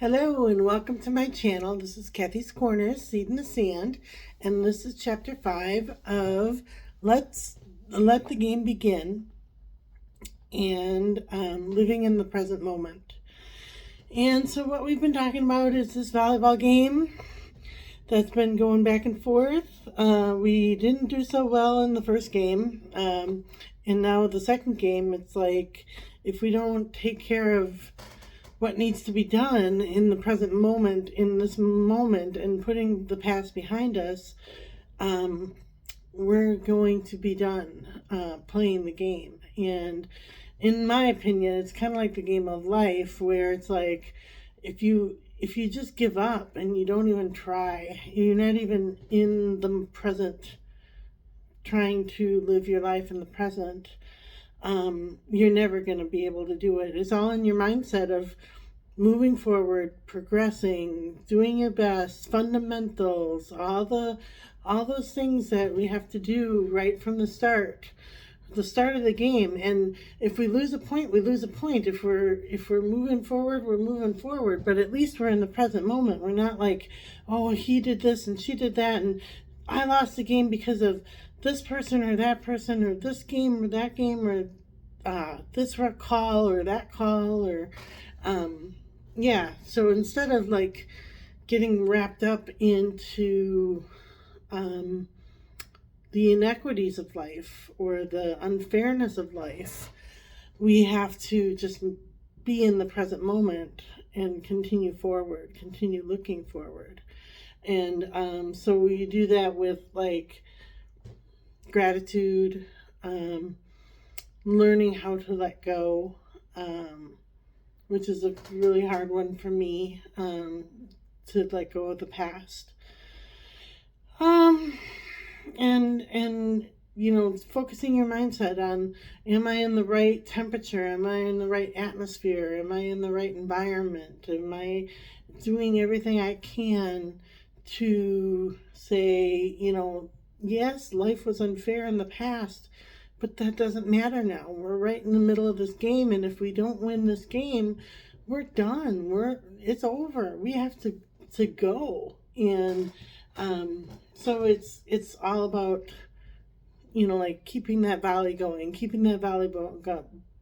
Hello and welcome to my channel. This is Kathy's Corners, Seed in the Sand, and this is chapter 5 of Let's Let the Game Begin and living in the present moment. And so what we've been talking about is this volleyball game that's been going back and forth. We didn't do so well in the first game, and now the second game, it's like if we don't take care of what needs to be done in the present moment, in this moment, and putting the past behind us, we're going to be done playing the game. And in my opinion, it's kind of like the game of life, where it's like if you just give up and you don't even try, you're not even in the present, trying to live your life in the present, you're never going to be able to do it. It's all in your mindset of moving forward, progressing, doing your best, fundamentals, all those things that we have to do right from the start of the game. And if we lose a point, we lose a point. If we're moving forward, we're moving forward. But at least we're in the present moment. We're not like, oh, he did this and she did that, and I lost the game because of this person or that person, or this game or that game, or this call or that call, or yeah. So instead of like getting wrapped up into the inequities of life or the unfairness of life, we have to just be in the present moment and continue forward, continue looking forward. And so we do that with like gratitude, learning how to let go, which is a really hard one for me, to let go of the past. And you know, focusing your mindset on, am I in the right temperature? Am I in the right atmosphere? Am I in the right environment? Am I doing everything I can to say, you know, yes, life was unfair in the past, but that doesn't matter now. We're right in the middle of this game, and if we don't win this game, we're done. It's over. We have to go. And so it's all about, you know, like keeping that volley going, keeping that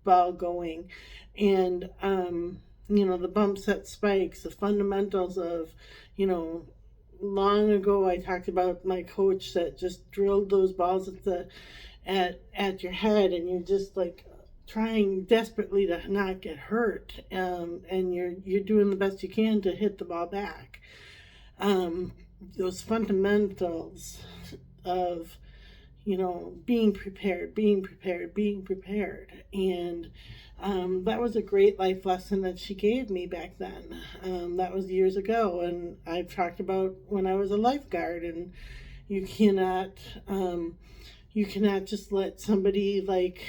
ball going, and you know, the bumps that spikes, the fundamentals of, you know, long ago I talked about my coach that just drilled those balls at your head, and you're just like trying desperately to not get hurt, and you're doing the best you can to hit the ball back. Those fundamentals of, you know, being prepared. And that was a great life lesson that she gave me back then. That was years ago, and I've talked about when I was a lifeguard, and you cannot just let somebody like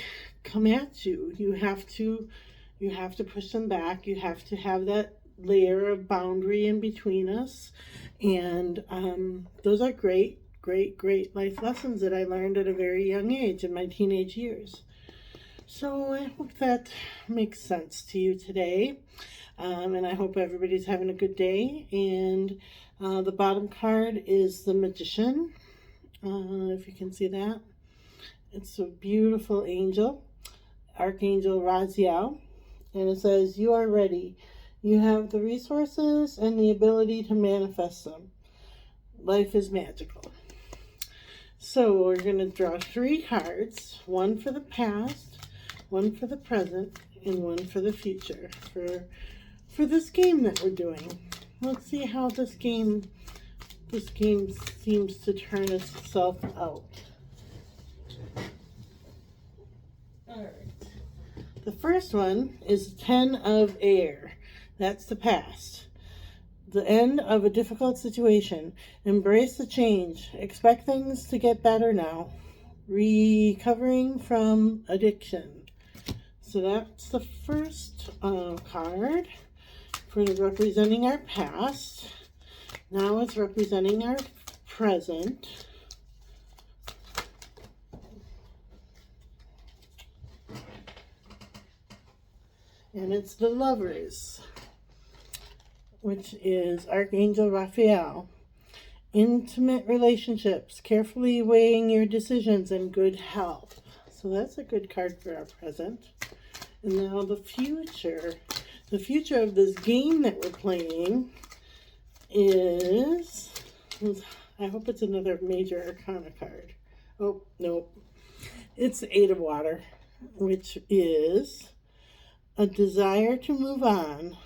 come at you. You have to push them back. You have to have that layer of boundary in between us. And those are great life lessons that I learned at a very young age, in my teenage years. So I hope that makes sense to you today. And I hope everybody's having a good day. And the bottom card is the Magician. If you can see that. It's a beautiful angel, Archangel Raziel. And it says, you are ready. You have the resources and the ability to manifest them. Life is magical. So we're going to draw 3 cards, one for the past, one for the present, and one for the future for this game that we're doing. Let's see how this game seems to turn itself out. All right. The first one is 10 of air. That's the past. The end of a difficult situation. Embrace the change. Expect things to get better now. Recovering from addiction. So that's the first card for representing our past. Now it's representing our present. And it's the Lovers. which is Archangel Raphael. Intimate relationships, carefully weighing your decisions, and good health. So that's a good card for our present. And now the future. The future of this game that we're playing is, I hope it's another major arcana card. Oh, nope. It's the Eight of Water, which is a desire to move on,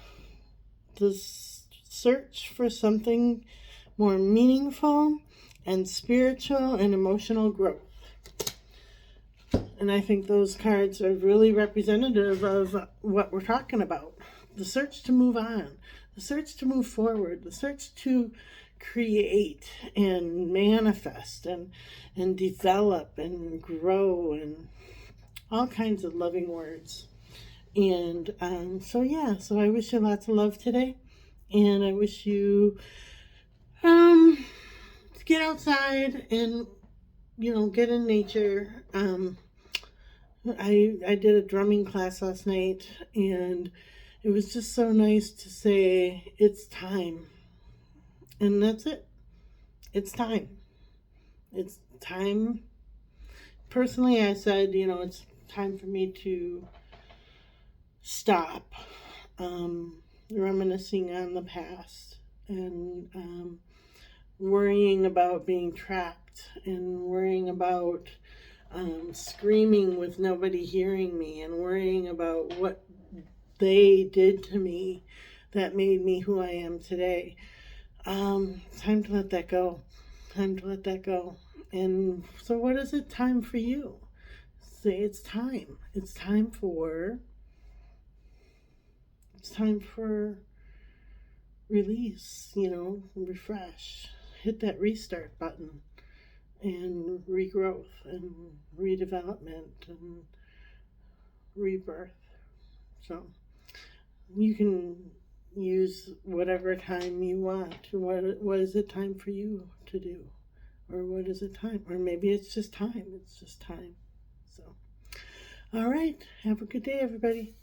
the search for something more meaningful and spiritual and emotional growth. And I think those cards are really representative of what we're talking about. The search to move on, the search to move forward, the search to create and manifest and develop and grow, and all kinds of loving words. And so I wish you lots of love today. And I wish you to get outside and, get in nature. I did a drumming class last night, and it was just so nice to say, it's time. And that's it. It's time. It's time. Personally, I said, it's time for me to stop reminiscing on the past and worrying about being trapped and worrying about screaming with nobody hearing me and worrying about what they did to me that made me who I am today. Time to let that go. Time to let that go. And so what is it time for you? Say it's time. It's time for release, refresh. Hit that restart button and regrowth and redevelopment and rebirth. So you can use whatever time you want. What is it time for you to do? Or what is it time? Or maybe it's just time. It's just time. So, all right. Have a good day, everybody.